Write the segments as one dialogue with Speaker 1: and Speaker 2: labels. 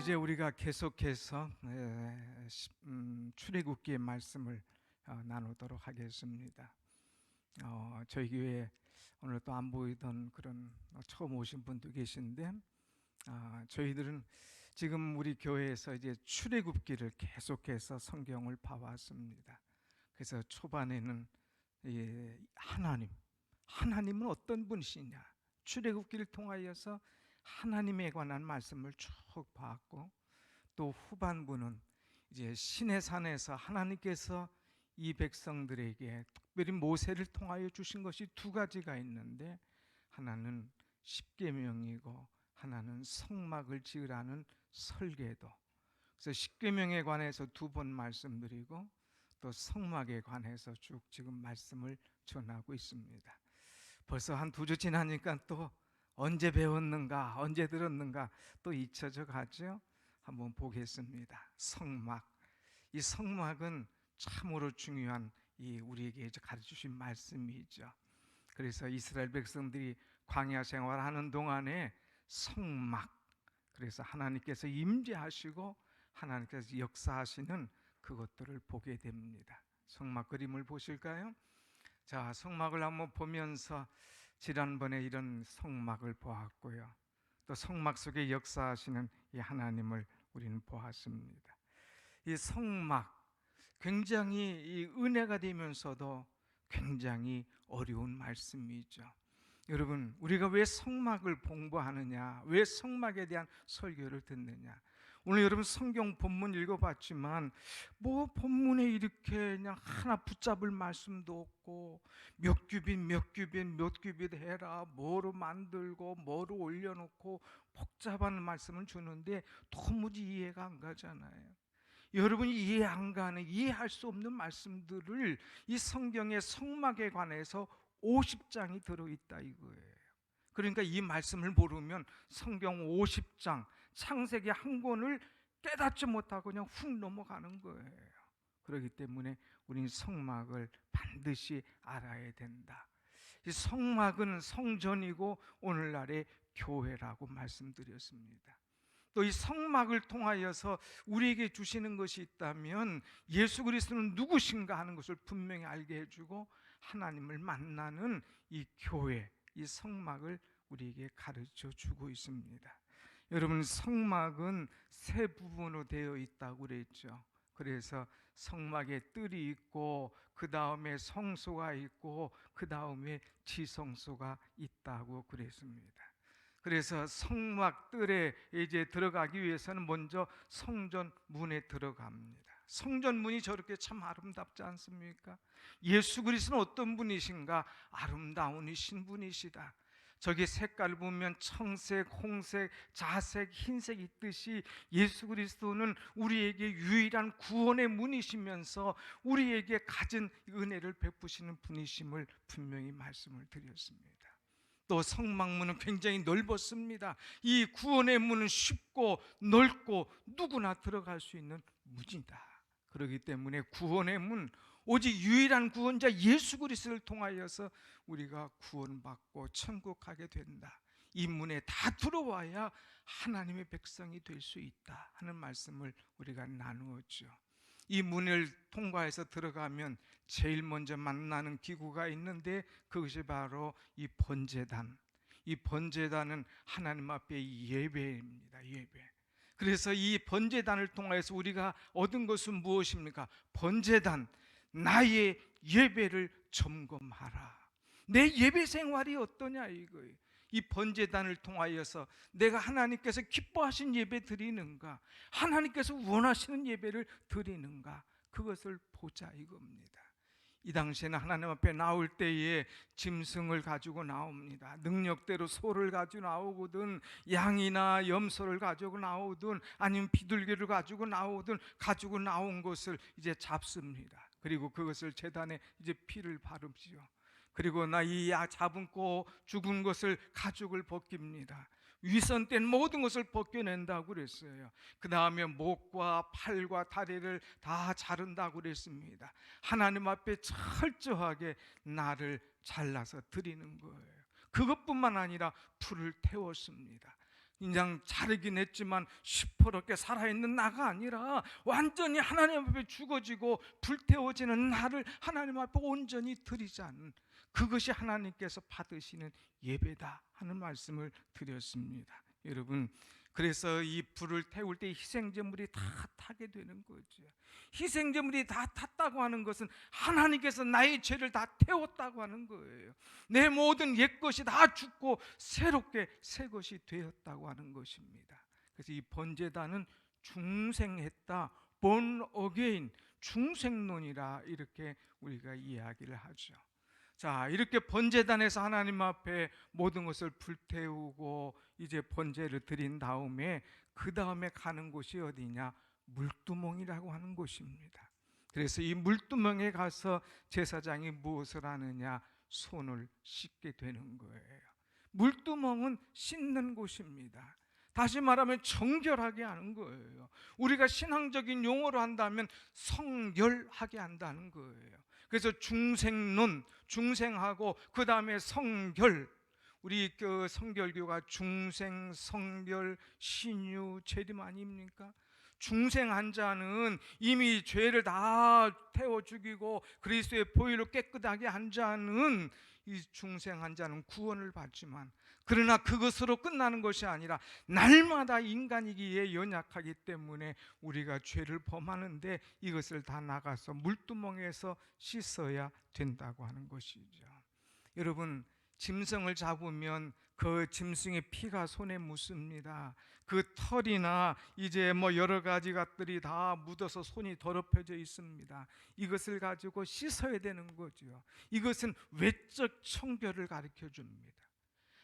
Speaker 1: 이제 우리가 계속해서 출애굽기의 말씀을 나누도록 하겠습니다. 저희 교회에 오늘 또 안 보이던 그런 처음 오신 분도 계신데, 저희들은 지금 우리 교회에서 이제 출애굽기를 계속해서 성경을 봐왔습니다. 그래서 초반에는 하나님은 어떤 분이시냐, 출애굽기를 통하여서 하나님에 관한 말씀을 쭉 봤고, 또 후반부는 이제 시내산에서 하나님께서 이 백성들에게 특별히 모세를 통하여 주신 것이 두 가지가 있는데, 하나는 십계명이고 하나는 성막을 지으라는 설계도. 그래서 십계명에 관해서 두 번 말씀드리고 또 성막에 관해서 쭉 지금 말씀을 전하고 있습니다. 벌써 한 두 주 지나니까 또 언제 배웠는가, 언제 들었는가 또 잊혀져 가죠. 한번 보겠습니다. 성막. 이 성막은 참으로 중요한 우리에게 가르쳐 주신 말씀이죠. 그래서 이스라엘 백성들이 광야 생활하는 동안에 성막, 그래서 하나님께서 임재하시고 하나님께서 역사하시는 그것들을 보게 됩니다. 성막 그림을 보실까요? 자, 성막을 한번 보면서 지난번에 이런 성막을 보았고요, 또 성막 속에 역사하시는 이 하나님을 우리는 보았습니다. 이 성막, 굉장히 이 은혜가 되면서도 굉장히 어려운 말씀이죠. 여러분, 우리가 왜 성막을 공부하느냐, 왜 성막에 대한 설교를 듣느냐. 오늘 여러분 성경 본문 읽어봤지만 뭐 본문에 이렇게 그냥 하나 붙잡을 말씀도 없고, 몇 규빗 몇 규빗 몇 규빗 해라, 뭐로 만들고 뭐로 올려놓고 복잡한 말씀을 주는데 도무지 이해가 안 가잖아요. 여러분이 이해 안 가는, 이해할 수 없는 말씀들을 이 성경의 성막에 관해서 50장이 들어있다 이거예요. 그러니까 이 말씀을 모르면 성경 50장, 창세기 한 권을 깨닫지 못하고 그냥 훅 넘어가는 거예요. 그렇기 때문에 우리는 성막을 반드시 알아야 된다. 이 성막은 성전이고 오늘날의 교회라고 말씀드렸습니다. 또 이 성막을 통하여서 우리에게 주시는 것이 있다면 예수 그리스도는 누구신가 하는 것을 분명히 알게 해주고, 하나님을 만나는 이 교회, 이 성막을 우리에게 가르쳐 주고 있습니다. 여러분, 성막은 세 부분으로 되어 있다고 그랬죠. 그래서 성막에 뜰이 있고, 그 다음에 성소가 있고, 그 다음에 지성소가 있다고 그랬습니다. 그래서 성막 뜰에 이제 들어가기 위해서는 먼저 성전 문에 들어갑니다. 성전 문이 저렇게 참 아름답지 않습니까? 예수 그리스도는 어떤 분이신가? 아름다운 신분이시다. 저기 색깔 보면 청색, 홍색, 자색, 흰색 있듯이 예수 그리스도는 우리에게 유일한 구원의 문이시면서 우리에게 가진 은혜를 베푸시는 분이심을 분명히 말씀을 드렸습니다. 또 성막문은 굉장히 넓었습니다. 이 구원의 문은 쉽고 넓고 누구나 들어갈 수 있는 문이다. 그렇기 때문에 구원의 문, 오직 유일한 구원자 예수 그리스도를 통하여서 우리가 구원받고 천국 가게 된다. 이 문에 다 들어와야 하나님의 백성이 될 수 있다 하는 말씀을 우리가 나누었죠. 이 문을 통과해서 들어가면 제일 먼저 만나는 기구가 있는데 그것이 바로 이 번제단. 이 번제단은 하나님 앞에 예배입니다. 예배. 그래서 이 번제단을 통해서 우리가 얻은 것은 무엇입니까? 번제단, 나의 예배를 점검하라. 내 예배 생활이 어떠냐 이거예요. 이 번제단을 통하여서 내가 하나님께서 기뻐하신 예배 드리는가, 하나님께서 원하시는 예배를 드리는가, 그것을 보자 이겁니다. 이 당시에는 하나님 앞에 나올 때에 짐승을 가지고 나옵니다. 능력대로 소를 가지고 나오거든, 양이나 염소를 가지고 나오든, 아니면 비둘기를 가지고 나오든, 가지고 나온 것을 이제 잡습니다. 그리고 그것을 제단에 이제 피를 바르지요. 그리고 나 이 잡은 고 죽은 것을 가죽을 벗깁니다. 위선된 모든 것을 벗겨낸다고 그랬어요. 그 다음에 목과 팔과 다리를 다 자른다고 그랬습니다. 하나님 앞에 철저하게 나를 잘라서 드리는 거예요. 그것뿐만 아니라 불을 태웠습니다. 그냥 자르긴 했지만 시퍼렇게 살아있는 나가 아니라 완전히 하나님 앞에 죽어지고 불태워지는 나를 하나님 앞에 온전히 드리자는, 그것이 하나님께서 받으시는 예배다 하는 말씀을 드렸습니다. 여러분, 그래서 이 불을 태울 때 희생제물이 다 타게 되는 거죠. 희생제물이 다 탔다고 하는 것은 하나님께서 나의 죄를 다 태웠다고 하는 거예요. 내 모든 옛것이 다 죽고 새롭게 새 것이 되었다고 하는 것입니다. 그래서 이 번제단은 중생했다, born again, 중생론이라 이렇게 우리가 이야기를 하죠. 자, 이렇게 번제단에서 하나님 앞에 모든 것을 불태우고 이제 번제를 드린 다음에 그 다음에 가는 곳이 어디냐? 물두멍이라고 하는 곳입니다. 그래서 이 물두멍에 가서 제사장이 무엇을 하느냐? 손을 씻게 되는 거예요. 물두멍은 씻는 곳입니다. 다시 말하면 정결하게 하는 거예요. 우리가 신앙적인 용어로 한다면 성결하게 한다는 거예요. 그래서 중생론, 중생하고 그 다음에 성결, 우리 그 성결교가 중생, 성결, 신유, 재림 아닙니까? 중생한 자는 이미 죄를 다 태워 죽이고 그리스도의 보혈로 깨끗하게 한 자는, 이 중생한 자는 구원을 받지만, 그러나 그것으로 끝나는 것이 아니라 날마다 인간이기에 연약하기 때문에 우리가 죄를 범하는데 이것을 다 나가서 물두멍에서 씻어야 된다고 하는 것이죠. 여러분, 짐승을 잡으면 그 짐승의 피가 손에 묻습니다. 그 털이나 이제 뭐 여러 가지 것들이 다 묻어서 손이 더럽혀져 있습니다. 이것을 가지고 씻어야 되는 거죠. 이것은 외적 청결을 가르쳐 줍니다.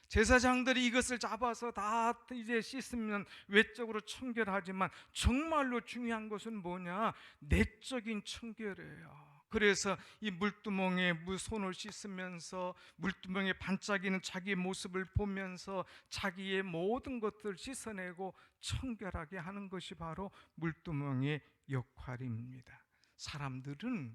Speaker 1: 제사장들이 이것을 잡아서 다 이제 씻으면 외적으로 청결하지만 정말로 중요한 것은 뭐냐? 내적인 청결이에요. 그래서 이 물두멍에 손을 씻으면서 물두멍에 반짝이는 자기의 모습을 보면서 자기의 모든 것들을 씻어내고 청결하게 하는 것이 바로 물두멍의 역할입니다. 사람들은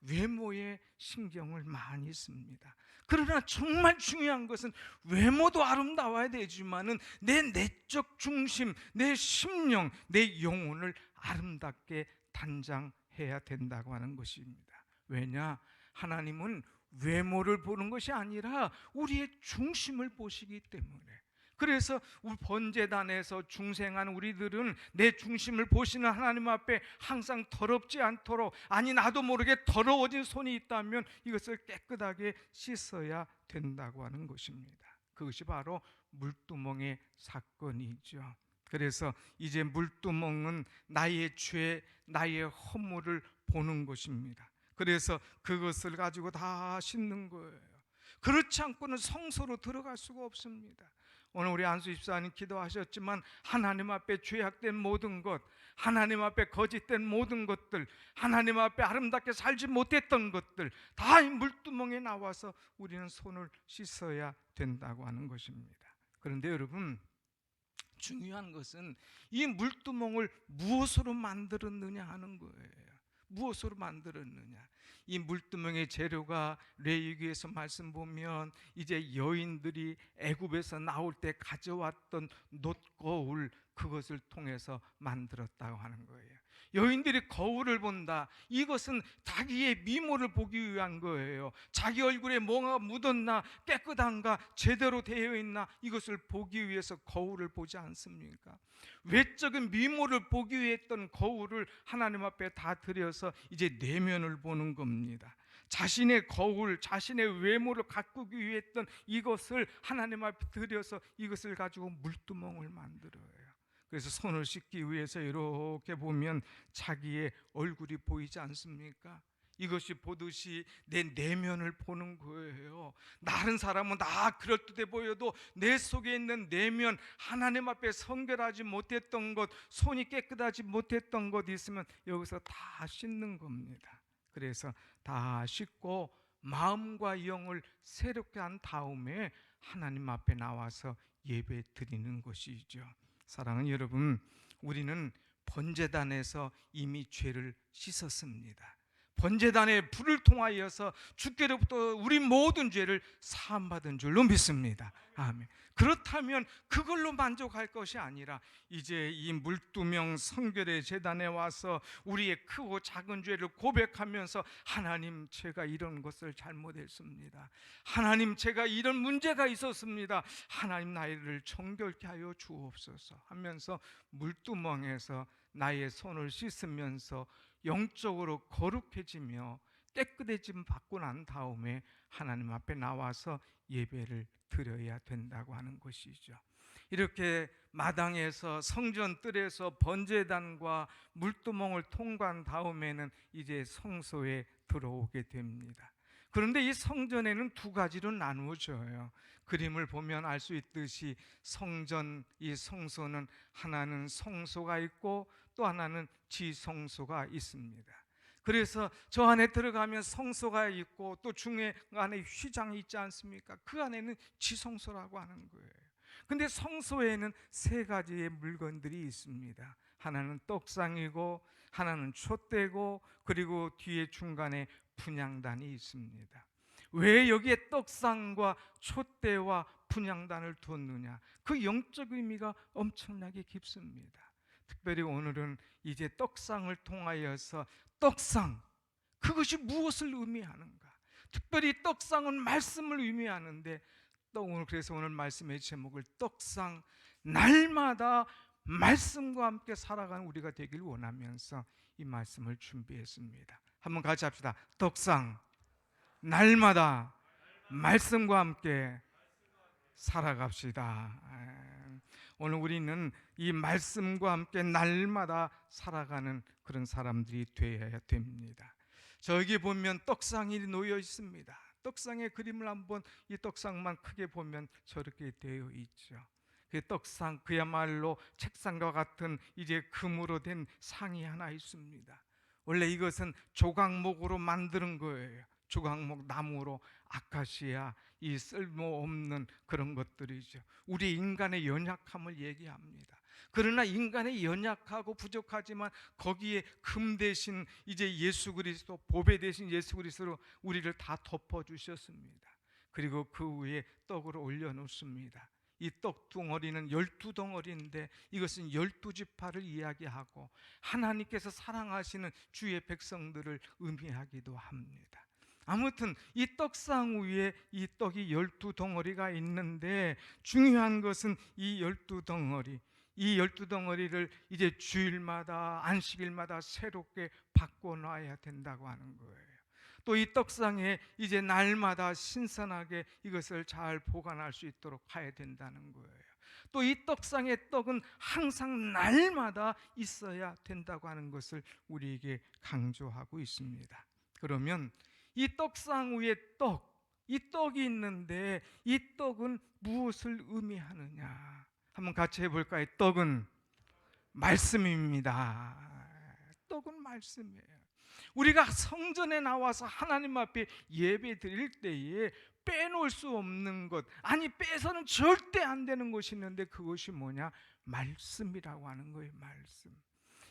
Speaker 1: 외모에 신경을 많이 씁니다. 그러나 정말 중요한 것은 외모도 아름다워야 되지만은 내 내적 중심, 내 심령, 내 영혼을 아름답게 단장해야 된다고 하는 것입니다. 왜냐? 하나님은 외모를 보는 것이 아니라 우리의 중심을 보시기 때문에. 그래서 번제단에서 중생한 우리들은 내 중심을 보시는 하나님 앞에 항상 더럽지 않도록, 아니 나도 모르게 더러워진 손이 있다면 이것을 깨끗하게 씻어야 된다고 하는 것입니다. 그것이 바로 물두멍의 사건이죠. 그래서 이제 물두멍은 나의 죄, 나의 허물을 보는 것입니다. 그래서 그것을 가지고 다 씻는 거예요. 그렇지 않고는 성소로 들어갈 수가 없습니다. 오늘 우리 안수 집사님 기도하셨지만 하나님 앞에 죄악된 모든 것, 하나님 앞에 거짓된 모든 것들, 하나님 앞에 아름답게 살지 못했던 것들 다 이 물두멍에 나와서 우리는 손을 씻어야 된다고 하는 것입니다. 그런데 여러분, 중요한 것은 이 물두멍을 무엇으로 만들었느냐 하는 거예요. 무엇으로 만들었느냐? 이 물두멍의 재료가 레위기에서 말씀 보면 이제 여인들이 애굽에서 나올 때 가져왔던 놋거울, 그것을 통해서 만들었다고 하는 거예요. 여인들이 거울을 본다. 이것은 자기의 미모를 보기 위한 거예요. 자기 얼굴에 뭐가 묻었나, 깨끗한가, 제대로 되어 있나, 이것을 보기 위해서 거울을 보지 않습니까? 외적인 미모를 보기 위해 했던 거울을 하나님 앞에 다 들여서 이제 내면을 보는 겁니다. 자신의 거울, 자신의 외모를 가꾸기 위해 했던 이것을 하나님 앞에 들여서 이것을 가지고 물두멍을 만들어요. 그래서 손을 씻기 위해서 이렇게 보면 자기의 얼굴이 보이지 않습니까? 이것이 보듯이 내 내면을 보는 거예요. 다른 사람은 다 그럴듯해 보여도 내 속에 있는 내면, 하나님 앞에 성결하지 못했던 것, 손이 깨끗하지 못했던 것 있으면 여기서 다 씻는 겁니다. 그래서 다 씻고 마음과 영을 새롭게 한 다음에 하나님 앞에 나와서 예배 드리는 것이죠. 사랑하는 여러분, 우리는 번제단에서 이미 죄를 씻었습니다. 번제단의 불을 통하여서 주께로부터 우리 모든 죄를 사함받은 줄로 믿습니다. 아멘. 그렇다면 그걸로 만족할 것이 아니라 이제 이 물두명 성결의 제단에 와서 우리의 크고 작은 죄를 고백하면서 하나님, 제가 이런 것을 잘못했습니다. 하나님, 제가 이런 문제가 있었습니다. 하나님, 나를 정결케 하여 주옵소서 하면서 물두멍에서 나의 손을 씻으면서 영적으로 거룩해지며 깨끗해짐 받고 난 다음에 하나님 앞에 나와서 예배를 드려야 된다고 하는 것이죠. 이렇게 마당에서 성전 뜰에서 번제단과 물두멍을 통과한 다음에는 이제 성소에 들어오게 됩니다. 그런데 이 성전에는 두 가지로 나누어져요. 그림을 보면 알 수 있듯이 성전, 이 성소는 하나는 성소가 있고 또 하나는 지성소가 있습니다. 그래서 저 안에 들어가면 성소가 있고 또 중간에 휘장이 있지 않습니까? 그 안에는 지성소라고 하는 거예요. 근데 성소에는 세 가지의 물건들이 있습니다. 하나는 떡상이고, 하나는 촛대고, 그리고 뒤에 중간에 분향단이 있습니다. 왜 여기에 떡상과 촛대와 분향단을 뒀느냐? 그 영적 의미가 엄청나게 깊습니다. 특별히 오늘은 이제 떡상을 통하여서 떡상, 그것이 무엇을 의미하는가? 특별히 떡상은 말씀을 의미하는데 그래서 오늘 말씀의 제목을 떡상, 날마다 말씀과 함께 살아가는 우리가 되길 원하면서 이 말씀을 준비했습니다. 한번 같이 합시다. 떡상, 날마다 말씀과 함께 살아갑시다. 오늘 우리는 이 말씀과 함께 날마다 살아가는 그런 사람들이 되어야 됩니다. 저기 보면 떡상이 놓여 있습니다. 떡상의 그림을 한번, 이 떡상만 크게 보면 저렇게 되어 있죠. 그 떡상, 그야말로 책상과 같은 이제 금으로 된 상이 하나 있습니다. 원래 이것은 조각목으로 만드는 거예요. 조각목 나무로, 아카시아, 이 쓸모없는 그런 것들이죠. 우리 인간의 연약함을 얘기합니다. 그러나 인간의 연약하고 부족하지만 거기에 금 대신 이제 예수 그리스도, 보배 대신 예수 그리스도로 우리를 다 덮어주셨습니다. 그리고 그 위에 떡을 올려놓습니다. 이 떡덩어리는 12덩어리인데 이것은 12지파를 이야기하고 하나님께서 사랑하시는 주의 백성들을 의미하기도 합니다. 아무튼 이 떡상 위에 이 떡이 12덩어리가 있는데 중요한 것은 이 12덩어리, 이 12덩어리를 이제 주일마다 안식일마다 새롭게 바꿔놔야 된다고 하는 거예요. 또 이 떡상에 이제 날마다 신선하게 이것을 잘 보관할 수 있도록 해야 된다는 거예요. 또 이 떡상의 떡은 항상 날마다 있어야 된다고 하는 것을 우리에게 강조하고 있습니다. 그러면 이 떡상 위에 이 떡이 있는데 이 떡은 무엇을 의미하느냐? 한번 같이 해볼까요? 떡은 말씀입니다. 떡은 말씀이에요. 우리가 성전에 나와서 하나님 앞에 예배 드릴 때에 빼놓을 수 없는 것, 아니 빼서는 절대 안 되는 것이 있는데 그것이 뭐냐? 말씀이라고 하는 거예요. 말씀.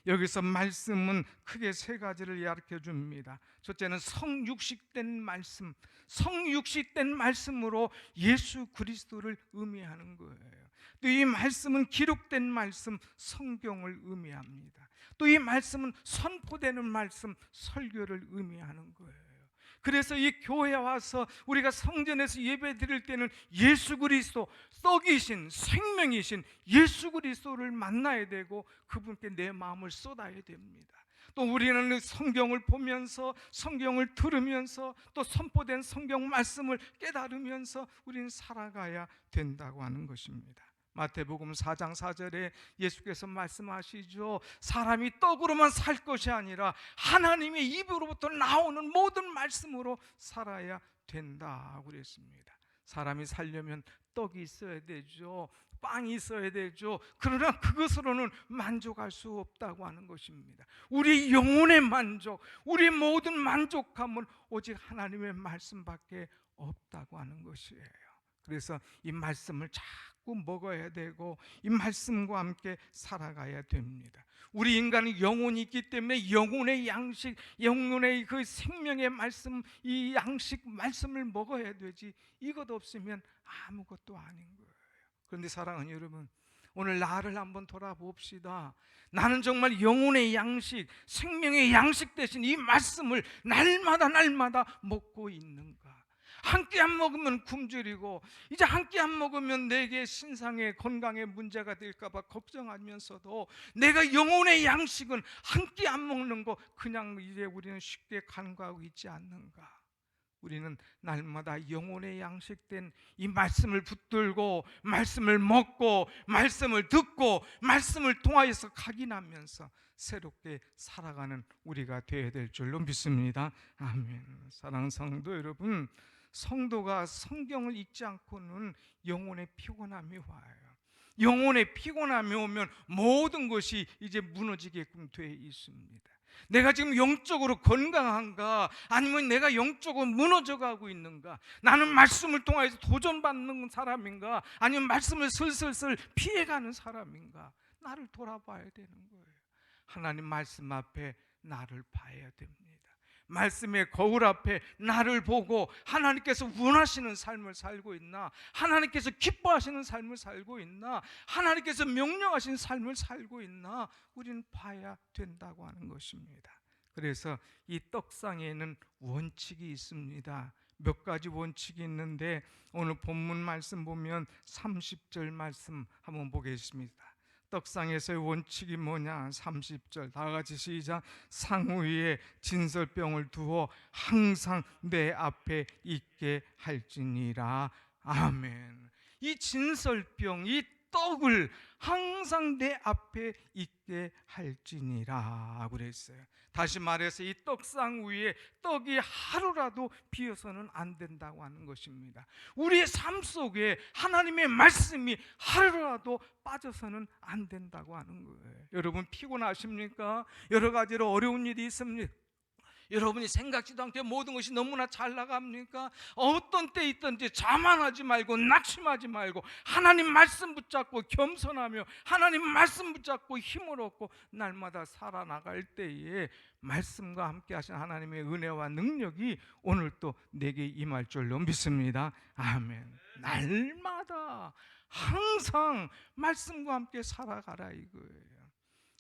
Speaker 1: 여기서 말씀은 크게 세 가지를 이야기해 줍니다. 첫째는 성육식된 말씀, 성육식된 말씀으로 예수 그리스도를 의미하는 거예요. 또 이 말씀은 기록된 말씀, 성경을 의미합니다. 또 이 말씀은 선포되는 말씀, 설교를 의미하는 거예요. 그래서 이 교회에 와서 우리가 성전에서 예배 드릴 때는 예수 그리스도, 떡이신 생명이신 예수 그리스도를 만나야 되고 그분께 내 마음을 쏟아야 됩니다. 또 우리는 성경을 보면서, 성경을 들으면서, 또 선포된 성경 말씀을 깨달으면서 우리는 살아가야 된다고 하는 것입니다. 마태복음 4장 4절에 예수께서 말씀하시죠. 사람이 떡으로만 살 것이 아니라 하나님의 입으로부터 나오는 모든 말씀으로 살아야 된다고 그랬습니다. 사람이 살려면 떡이 있어야 되죠. 빵이 있어야 되죠. 그러나 그것으로는 만족할 수 없다고 하는 것입니다. 우리 영혼의 만족, 우리 모든 만족함은 오직 하나님의 말씀밖에 없다고 하는 것이에요. 그래서 이 말씀을 자꾸 먹어야 되고 이 말씀과 함께 살아가야 됩니다. 우리 인간은 영혼이 있기 때문에 영혼의 양식, 영혼의 그 생명의 말씀, 이 양식 말씀을 먹어야 되지, 이것 없으면 아무것도 아닌 거예요. 그런데 사랑하는 여러분, 오늘 나를 한번 돌아봅시다. 나는 정말 영혼의 양식, 생명의 양식 대신 이 말씀을 날마다 먹고 있는가? 한 끼 안 먹으면 굶주리고, 이제 한 끼 안 먹으면 내게 신상의 건강에 문제가 될까 봐 걱정하면서도 내가 영혼의 양식은 한 끼 안 먹는 거 그냥 이제 우리는 쉽게 간과하고 있지 않는가? 우리는 날마다 영혼의 양식된 이 말씀을 붙들고 말씀을 먹고 말씀을 듣고 말씀을 통하여서 각인하면서 새롭게 살아가는 우리가 되어야 될 줄로 믿습니다. 아멘. 사랑하는 성도 여러분, 성도가 성경을 읽지 않고는 영혼의 피곤함이 와요. 영혼의 피곤함이 오면 모든 것이 이제 무너지게끔 되어 있습니다. 내가 지금 영적으로 건강한가? 아니면 내가 영적으로 무너져가고 있는가? 나는 말씀을 통해서 도전받는 사람인가? 아니면 말씀을 슬슬슬 피해가는 사람인가? 나를 돌아봐야 되는 거예요. 하나님 말씀 앞에 나를 봐야 됩니다. 말씀의 거울 앞에 나를 보고 하나님께서 원하시는 삶을 살고 있나? 하나님께서 기뻐하시는 삶을 살고 있나? 하나님께서 명령하신 삶을 살고 있나? 우리는 봐야 된다고 하는 것입니다. 그래서 이 떡상에는 원칙이 있습니다. 몇 가지 원칙이 있는데 오늘 본문 말씀 보면 30절 말씀 한번 보겠습니다. 떡상에서의 원칙이 뭐냐? 30절 다 같이 시작. 상 위에 진설병을 두어 항상 내 앞에 있게 할지니라. 아멘. 이 진설병, 이 떡을 항상 내 앞에 있게 할지니라 그랬어요. 다시 말해서 이 떡상 위에 떡이 하루라도 비어서는 안 된다고 하는 것입니다. 우리의 삶 속에 하나님의 말씀이 하루라도 빠져서는 안 된다고 하는 거예요. 여러분 피곤하십니까? 여러 가지로 어려운 일이 있습니까? 여러분이 생각지도 않게 모든 것이 너무나 잘 나갑니까? 어떤 때 있든지 자만하지 말고 낙심하지 말고 하나님 말씀 붙잡고 겸손하며 하나님 말씀 붙잡고 힘을 얻고 날마다 살아나갈 때에 말씀과 함께 하신 하나님의 은혜와 능력이 오늘 또 내게 임할 줄로 믿습니다. 아멘. 날마다 항상 말씀과 함께 살아가라 이거예요.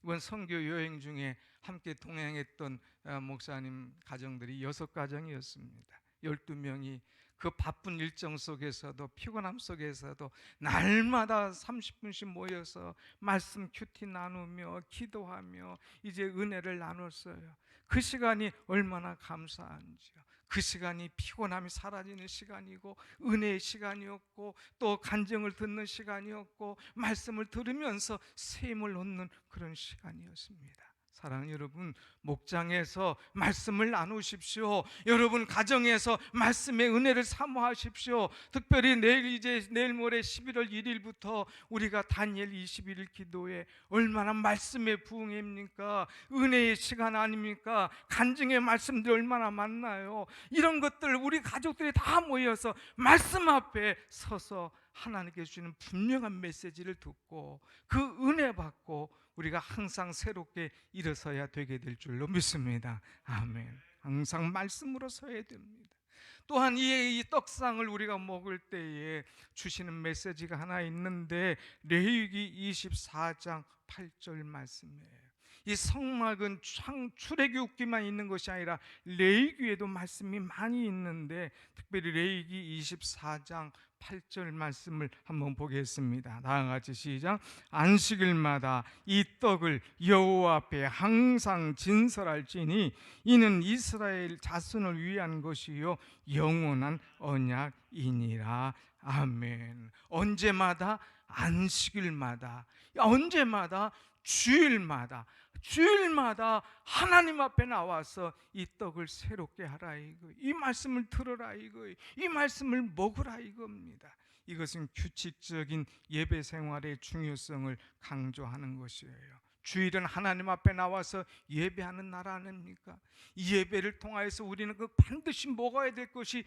Speaker 1: 이번 선교 여행 중에 함께 동행했던 목사님 가정들이 6가정이었습니다. 12명이 그 바쁜 일정 속에서도 피곤함 속에서도 날마다 30분씩 모여서 말씀 큐티 나누며 기도하며 이제 은혜를 나눴어요. 그 시간이 얼마나 감사한지요. 그 시간이 피곤함이 사라지는 시간이고 은혜의 시간이었고 또 간증을 듣는 시간이었고 말씀을 들으면서 샘을 얻는 그런 시간이었습니다. 사랑하는 여러분, 목장에서 말씀을 나누십시오. 여러분 가정에서 말씀의 은혜를 사모하십시오. 특별히 내일 모레 11월 1일부터 우리가 다니엘 21일 기도회 얼마나 말씀의 부흥입니까? 은혜의 시간 아닙니까? 간증의 말씀들이 얼마나 많나요? 이런 것들 우리 가족들이 다 모여서 말씀 앞에 서서 하나님께 주시는 분명한 메시지를 듣고 그 은혜 받고 우리가 항상 새롭게 일어서야 되게 될 줄로 믿습니다. 아멘. 항상 말씀으로 서야 됩니다. 또한 이 떡상을 우리가 먹을 때에 주시는 메시지가 하나 있는데 레위기 24장 8절 말씀이에요. 이 성막은 출애굽기만 있는 것이 아니라 레위기에도 말씀이 많이 있는데 특별히 레위기 24장 8절 말씀을 한번 보겠습니다. 다 같이 시작. 안식일마다 이 떡을 여호와 앞에 항상 진설할지니 이는 이스라엘 자손을 위한 것이요 영원한 언약이니라. 아멘. 언제마다? 안식일마다, 언제마다? 주일마다 하나님 앞에 나와서 이 떡을 새롭게 하라 이거, 이 말씀을 들어라 이거, 이 말씀을 먹으라 이겁니다. 이것은 규칙적인 예배 생활의 중요성을 강조하는 것이에요. 주일은 하나님 앞에 나와서 예배하는 날 아닙니까? 이 예배를 통하여서 우리는 그 반드시 먹어야 될 것이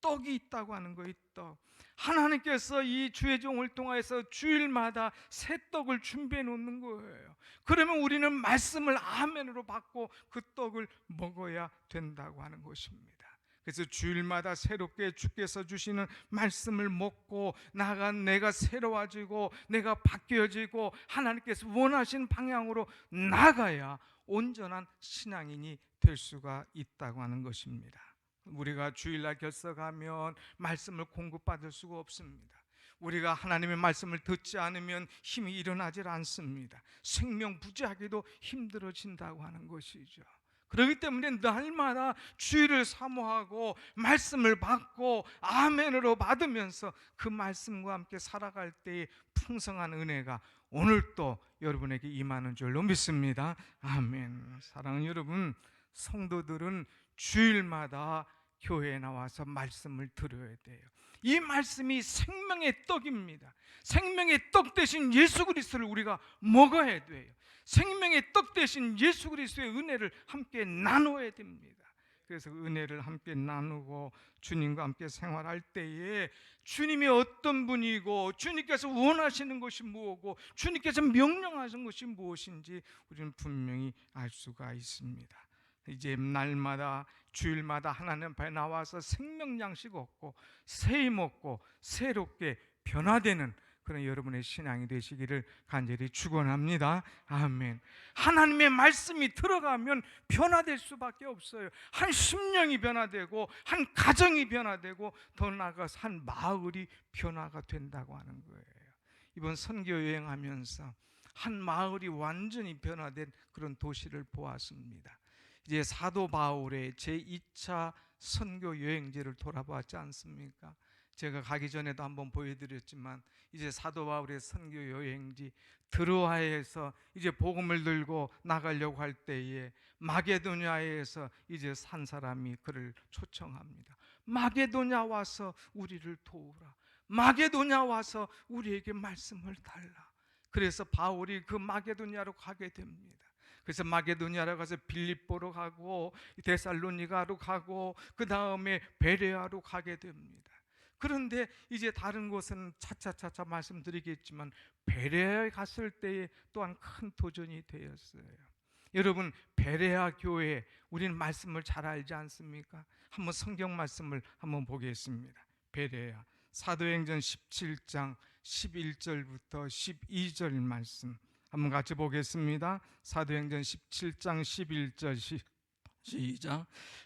Speaker 1: 떡이 있다고 하는 거예요. 떡. 하나님께서 이 주의 종을 통해서 주일마다 새 떡을 준비해 놓는 거예요. 그러면 우리는 말씀을 아멘으로 받고 그 떡을 먹어야 된다고 하는 것입니다. 그래서 주일마다 새롭게 주께서 주시는 말씀을 먹고 나간 내가 새로워지고 내가 바뀌어지고 하나님께서 원하시는 방향으로 나가야 온전한 신앙인이 될 수가 있다고 하는 것입니다. 우리가 주일날 결석하면 말씀을 공급받을 수가 없습니다. 우리가 하나님의 말씀을 듣지 않으면 힘이 일어나질 않습니다. 생명부지하기도 힘들어진다고 하는 것이죠. 그렇기 때문에 날마다 주일을 사모하고 말씀을 받고 아멘으로 받으면서 그 말씀과 함께 살아갈 때의 풍성한 은혜가 오늘 또 여러분에게 임하는 줄로 믿습니다. 아멘. 사랑하는 여러분, 성도들은 주일마다 교회에 나와서 말씀을 들어야 돼요. 이 말씀이 생명의 떡입니다. 생명의 떡 대신 예수 그리스도를 우리가 먹어야 돼요. 생명의 떡 대신 예수 그리스도의 은혜를 함께 나눠야 됩니다. 그래서 은혜를 함께 나누고 주님과 함께 생활할 때에 주님이 어떤 분이고 주님께서 원하시는 것이 무엇이고 주님께서 명령하신 것이 무엇인지 우리는 분명히 알 수가 있습니다. 이제 날마다 주일마다 하나님 앞에 나와서 생명 양식 얻고 새힘 얻고 새롭게 변화되는 그런 여러분의 신앙이 되시기를 간절히 축원합니다. 아멘. 하나님의 말씀이 들어가면 변화될 수밖에 없어요. 한 심령이 변화되고 한 가정이 변화되고 더 나아가서 한 마을이 변화가 된다고 하는 거예요. 이번 선교 여행하면서 한 마을이 완전히 변화된 그런 도시를 보았습니다. 이제 사도 바울의 제2차 선교 여행지를 돌아보았지 않습니까? 제가 가기 전에도 한번 보여드렸지만 이제 사도 바울의 선교 여행지 드로아에서 이제 복음을 들고 나가려고 할 때에 마게도냐에서 이제 산 사람이 그를 초청합니다. 마게도냐 와서 우리를 도우라. 마게도냐 와서 우리에게 말씀을 달라. 그래서 바울이 그 마게도냐로 가게 됩니다. 그래서 마게도냐로 가서 빌립보로 가고 데살로니가로 가고 그 다음에 베레아로 가게 됩니다. 그런데 이제 다른 곳은 차차차차 말씀드리겠지만 베레아에 갔을 때에 또한 큰 도전이 되었어요. 여러분, 베레아 교회 우리는 말씀을 잘 알지 않습니까? 한번 성경 말씀을 한번 보겠습니다. 베레아 사도행전 17장 11절부터 12절 말씀 한번 같이 보겠습니다. 사도행전 17장 11절 시작.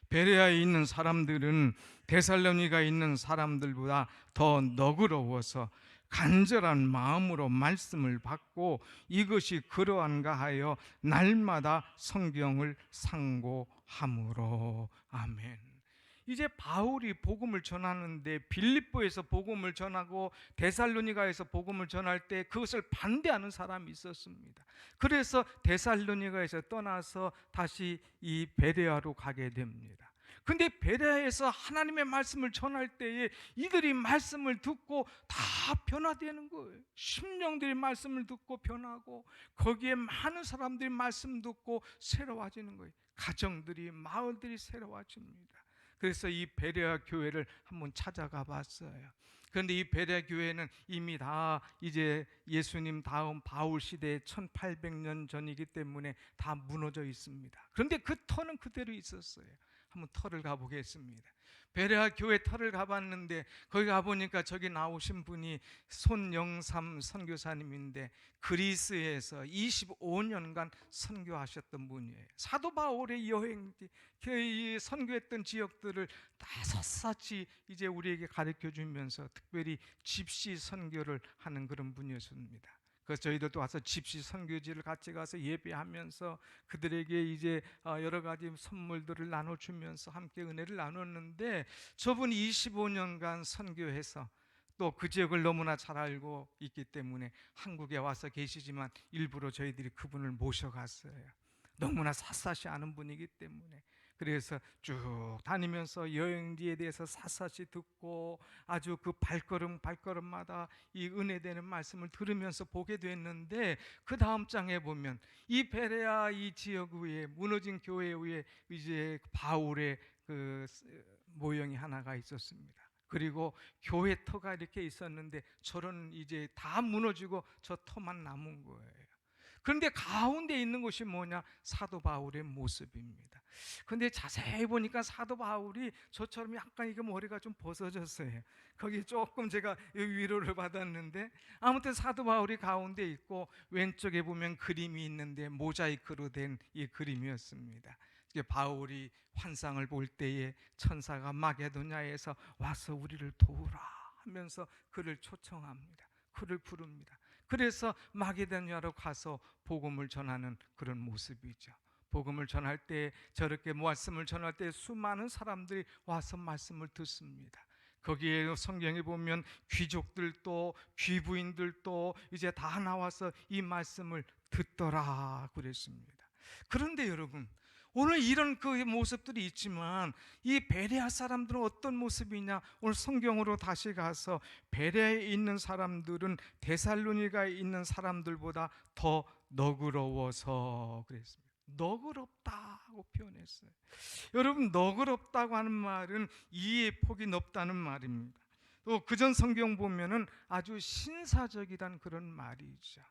Speaker 1: 베레아에 있는 사람들은 데살로니가에 있는 사람들보다 더 너그러워서 간절한 마음으로 말씀을 받고 이것이 그러한가 하여 날마다 성경을 상고함으로. 아멘. 이제 바울이 복음을 전하는데 빌립보에서 복음을 전하고 데살로니가에서 복음을 전할 때 그것을 반대하는 사람이 있었습니다. 그래서 데살로니가에서 떠나서 다시 이 베레아로 가게 됩니다. 근데 베레아에서 하나님의 말씀을 전할 때에 이들이 말씀을 듣고 다 변화되는 거예요. 심령들이 말씀을 듣고 변하고 거기에 많은 사람들이 말씀 듣고 새로워지는 거예요. 가정들이, 마을들이 새로워집니다. 그래서 이 베레아 교회를 한번 찾아가 봤어요. 그런데 이 베레아 교회는 이미 다 이제 예수님 다음 바울 시대의 1800년 전이기 때문에 다 무너져 있습니다. 그런데 그 터는 그대로 있었어요. 한번 터를 가보겠습니다. 베레아 교회 터를 가봤는데 거기 가보니까 저기 나오신 분이 손영삼 선교사님인데 그리스에서 25년간 선교하셨던 분이에요. 사도 바울의 여행지, 선교했던 지역들을 다 샅샅이 이제 우리에게 가르쳐 주면서 특별히 집시 선교를 하는 그런 분이었습니다. 그래서 저희들도 와서 집시 선교지를 같이 가서 예배하면서 그들에게 이제 여러 가지 선물들을 나눠주면서 함께 은혜를 나눴는데 저분이 25년간 선교해서 또 그 지역을 너무나 잘 알고 있기 때문에 한국에 와서 계시지만 일부러 저희들이 그분을 모셔갔어요. 너무나 샅샅이 아는 분이기 때문에. 그래서 쭉 다니면서 여행지에 대해서 샅샅이 듣고 아주 그 발걸음마다 이 은혜되는 말씀을 들으면서 보게 됐는데 그 다음 장에 보면 이 베레아 이 지역 위에 무너진 교회 위에 이제 바울의 그 모형이 하나가 있었습니다. 그리고 교회 터가 이렇게 있었는데 저런 이제 다 무너지고 저 터만 남은 거예요. 그런데 가운데 있는 것이 뭐냐? 사도 바울의 모습입니다. 그런데 자세히 보니까 사도 바울이 저처럼 약간 이게 머리가 좀 벗어졌어요. 거기 조금 제가 위로를 받았는데, 아무튼 사도 바울이 가운데 있고 왼쪽에 보면 그림이 있는데 모자이크로 된 이 그림이었습니다. 바울이 환상을 볼 때에 천사가 마게도냐에서 와서 우리를 도우라 하면서 그를 초청합니다. 그를 부릅니다. 그래서 마게도냐로 가서 복음을 전하는 그런 모습이죠. 복음을 전할 때, 저렇게 말씀을 전할 때 수많은 사람들이 와서 말씀을 듣습니다. 거기에 성경에 보면 귀족들도 귀부인들도 이제 다 나와서 이 말씀을 듣더라 그랬습니다. 그런데 여러분, 오늘 이런 그 모습들이 있지만 이 베레아 사람들은 어떤 모습이냐? 오늘 성경으로 다시 가서 베레아에 있는 사람들은 데살로니가에 있는 사람들보다 더 너그러워서 그랬습니다. 너그럽다고 표현했어요. 여러분, 너그럽다고 하는 말은 이해의 폭이 넓다는 말입니다. 또 그전 성경 보면은 아주 신사적이란 그런 말이죠.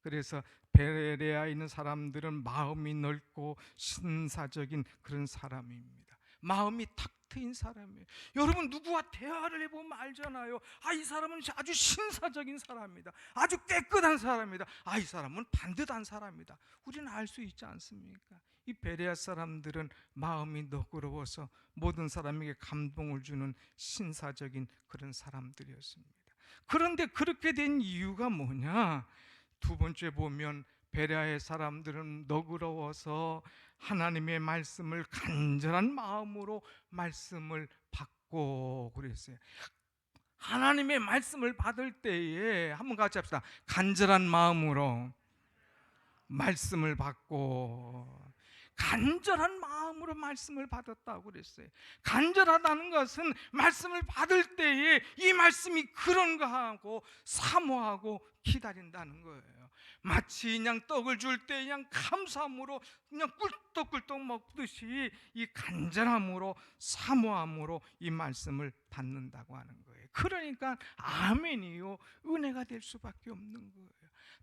Speaker 1: 그래서 베레아에 있는 사람들은 마음이 넓고 신사적인 그런 사람입니다. 마음이 탁 트인 사람이에요. 여러분, 누구와 대화를 해보면 알잖아요. 이 사람은 아주 신사적인 사람이다. 아주 깨끗한 사람이다. 이 사람은 반듯한 사람이다. 우리는 알 수 있지 않습니까? 이 베레아 사람들은 마음이 너그러워서 모든 사람에게 감동을 주는 신사적인 그런 사람들이었습니다. 그런데 그렇게 된 이유가 뭐냐? 두 번째 보면 베레아의 사람들은 너그러워서 하나님의 말씀을 간절한 마음으로 말씀을 받고 그랬어요. 하나님의 말씀을 받을 때에 한번 같이 합시다. 간절한 마음으로 말씀을 받고, 간절한 마음으로 말씀을 받았다고 그랬어요. 간절하다는 것은 말씀을 받을 때에 이 말씀이 그런가 하고 사모하고 기다린다는 거예요. 마치 그냥 떡을 줄 때 그냥 감사함으로 그냥 꿀떡꿀떡 먹듯이 이 간절함으로 사모함으로 이 말씀을 받는다고 하는 거예요. 그러니까 아멘이요, 은혜가 될 수밖에 없는 거예요.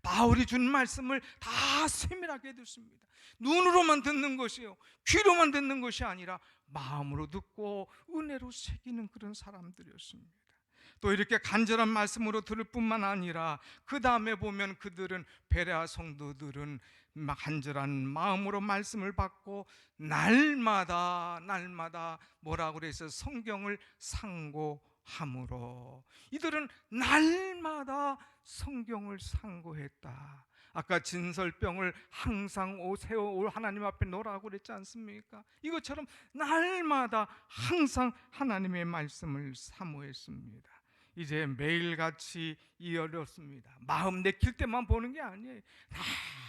Speaker 1: 바울이 준 말씀을 다 세밀하게 듣습니다. 눈으로만 듣는 것이요, 귀로만 듣는 것이 아니라 마음으로 듣고 은혜로 새기는 그런 사람들이었습니다. 또 이렇게 간절한 말씀으로 들을 뿐만 아니라 그 다음에 보면 그들은, 베레아 성도들은 간절한 마음으로 말씀을 받고 날마다 뭐라고 그래서 성경을 상고함으로, 이들은 날마다 성경을 상고했다. 아까 진설병을 항상 세워 하나님 앞에 놓으라고 그랬지 않습니까? 이것처럼 날마다 항상 하나님의 말씀을 사모했습니다. 이제 매일같이 이어졌습니다. 마음 내킬 때만 보는 게 아니에요.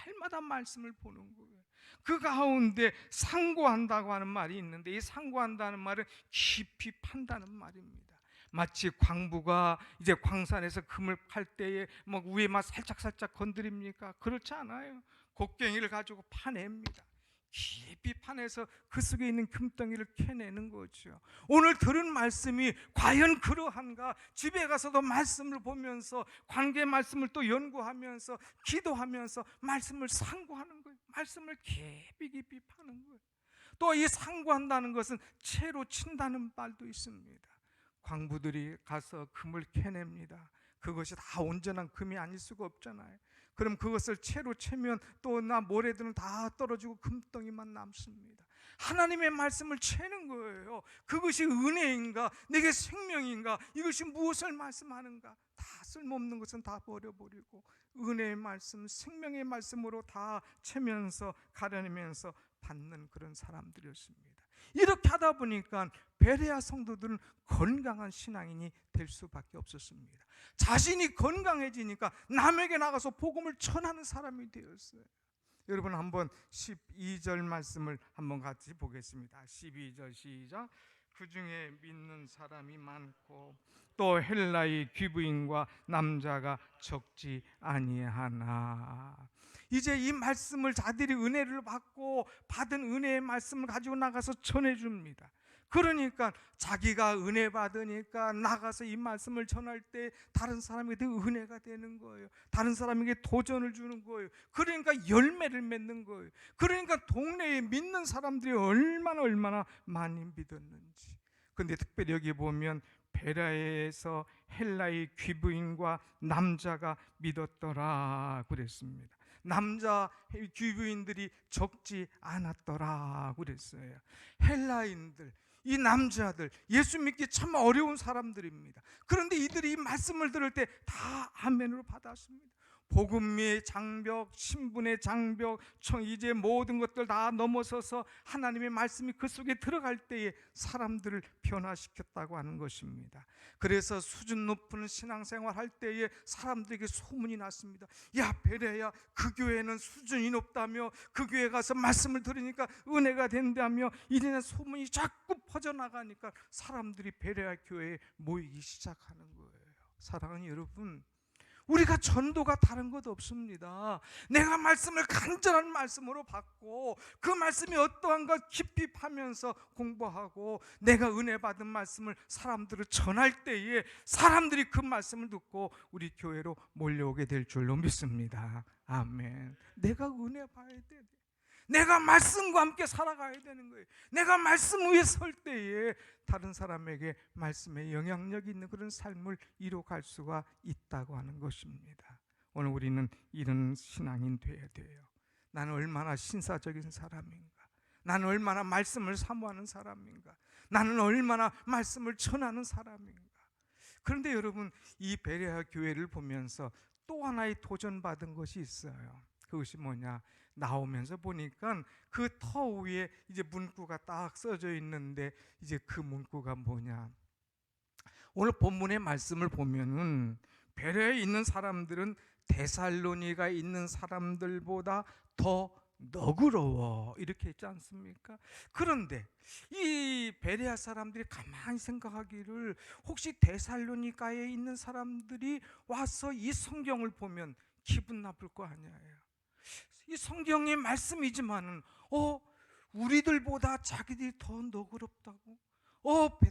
Speaker 1: 날마다 말씀을 보는 거예요. 그 가운데 상고한다고 하는 말이 있는데, 이 상고한다는 말은 깊이 판다는 말입니다. 마치 광부가 이제 광산에서 금을 팔 때에 뭐 위에만 살짝 건드립니까? 그렇지 않아요. 곡괭이를 가지고 파냅니다. 깊이 파내서 그 속에 있는 금덩이를 캐내는 거죠. 오늘 들은 말씀이 과연 그러한가? 집에 가서도 말씀을 보면서, 관계 말씀을 또 연구하면서, 기도하면서 말씀을 상고하는 거예요. 말씀을 깊이 파는 거예요. 또 이 상고한다는 것은 채로 친다는 말도 있습니다. 광부들이 가서 금을 캐냅니다. 그것이 다 온전한 금이 아닐 수가 없잖아요. 그럼 그것을 채로 채면 또 모래들은 다 떨어지고 금덩이만 남습니다. 하나님의 말씀을 채는 거예요. 그것이 은혜인가, 내게 생명인가, 이것이 무엇을 말씀하는가, 다 쓸모없는 것은 다 버려버리고 은혜의 말씀, 생명의 말씀으로 다 채면서 가려내면서 받는 그런 사람들이었습니다. 이렇게 하다 보니까 베레아 성도들은 건강한 신앙인이 될 수밖에 없었습니다. 자신이 건강해지니까 남에게 나가서 복음을 전하는 사람이 되었어요. 여러분, 한번 12절 말씀을 한번 같이 보겠습니다. 12절 시작. 그 중에 믿는 사람이 많고 또 헬라의 귀부인과 남자가 적지 아니하나. 이제 이 말씀을 자들이 은혜를 받고 받은 은혜의 말씀을 가지고 나가서 전해줍니다. 그러니까 자기가 은혜 받으니까 나가서 이 말씀을 전할 때 다른 사람에게 은혜가 되는 거예요. 다른 사람에게 도전을 주는 거예요. 그러니까 열매를 맺는 거예요. 그러니까 동네에 믿는 사람들이 얼마나 많이 믿었는지. 근데 특별히 여기 보면 베라에서 헬라의 귀부인과 남자가 믿었더라 그랬습니다. 남자 귀부인들이 적지 않았더라 그랬어요. 헬라인들, 이 남자들 예수 믿기 참 어려운 사람들입니다. 그런데 이들이 이 말씀을 들을 때 다 아멘으로 받았습니다. 복음의 장벽, 신분의 장벽, 이제 모든 것들 다 넘어서서 하나님의 말씀이 그 속에 들어갈 때에 사람들을 변화시켰다고 하는 것입니다. 그래서 수준 높은 신앙생활 할 때에 사람들에게 소문이 났습니다. 야, 베레야, 그 교회는 수준이 높다며, 그 교회 가서 말씀을 들으니까 은혜가 된다며, 이런 소문이 자꾸 퍼져나가니까 사람들이 베레야 교회에 모이기 시작하는 거예요. 사랑하는 여러분, 우리가 전도가 다른 것 없습니다. 내가 말씀을 간절한 말씀으로 받고 그 말씀이 어떠한가 깊이 파면서 공부하고 내가 은혜 받은 말씀을 사람들을 전할 때에 사람들이 그 말씀을 듣고 우리 교회로 몰려오게 될 줄로 믿습니다. 아멘. 내가 은혜 봐야 돼. 내가 말씀과 함께 살아가야 되는 거예요. 내가 말씀 위에 설 때에 다른 사람에게 말씀의 영향력이 있는 그런 삶을 이뤄갈 수가 있다고 하는 것입니다. 오늘 우리는 이런 신앙인 되어야 돼요. 나는 얼마나 신사적인 사람인가? 나는 얼마나 말씀을 사모하는 사람인가? 나는 얼마나 말씀을 전하는 사람인가? 그런데 여러분, 이 베레아 교회를 보면서 또 하나의 도전받은 것이 있어요. 그것이 뭐냐? 나오면서 보니까 그 터 위에 이제 문구가 딱 써져 있는데, 이제 그 문구가 뭐냐? 오늘 본문의 말씀을 보면은 베레아에 있는 사람들은 데살로니가에 있는 사람들보다 더 너그러워, 이렇게 했지 않습니까? 그런데 이 베레아 사람들이 가만히 생각하기를, 혹시 데살로니가에 있는 사람들이 와서 이 성경을 보면 기분 나쁠 거 아니에요. 이 성경의 말씀이지만은 우리들보다 자기들이 더 너그럽다고,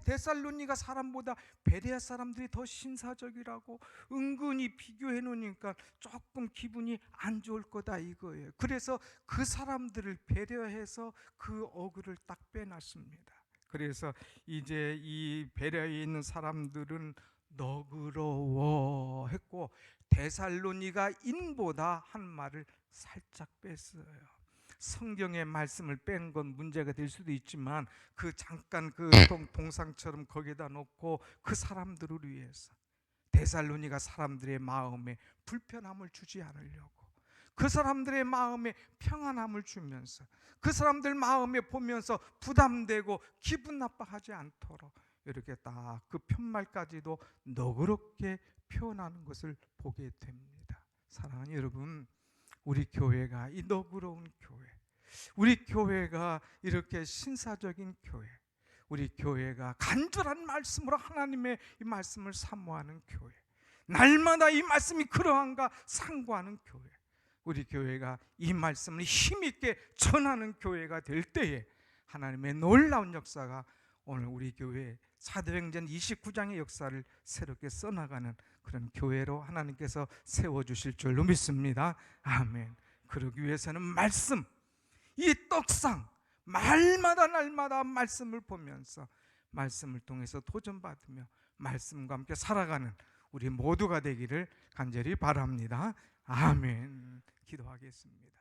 Speaker 1: 데살로니가 사람보다 베레아 사람들이 더 신사적이라고 은근히 비교해 놓으니까 조금 기분이 안 좋을 거다 이거예요. 그래서 그 사람들을 배려해서 그 어그를 딱 빼놨습니다. 그래서 이제 이 베레아에 있는 사람들은 너그러워 했고, 데살로니가 인보다 한 말을 살짝 뺐어요. 성경의 말씀을 뺀 건 문제가 될 수도 있지만 그 잠깐 그 동상처럼 거기다 놓고 그 사람들을 위해서 데살로니가 사람들의 마음에 불편함을 주지 않으려고, 그 사람들의 마음에 평안함을 주면서 그 사람들 마음에 보면서 부담되고 기분 나빠하지 않도록 이렇게 딱 그 편말까지도 너그럽게 표현하는 것을 보게 됩니다. 사랑하는 여러분, 우리 교회가 이 너그러운 교회, 우리 교회가 이렇게 신사적인 교회, 우리 교회가 간절한 말씀으로 하나님의 이 말씀을 사모하는 교회, 날마다 이 말씀이 그러한가 상고하는 교회, 우리 교회가 이 말씀을 힘있게 전하는 교회가 될 때에 하나님의 놀라운 역사가 오늘 우리 교회 사도행전 29장의 역사를 새롭게 써나가는 그런 교회로 하나님께서 세워주실 줄로 믿습니다. 아멘. 그러기 위해서는 말씀, 이 떡상, 날마다 말씀을 보면서 말씀을 통해서 도전받으며 말씀과 함께 살아가는 우리 모두가 되기를 간절히 바랍니다. 아멘. 기도하겠습니다.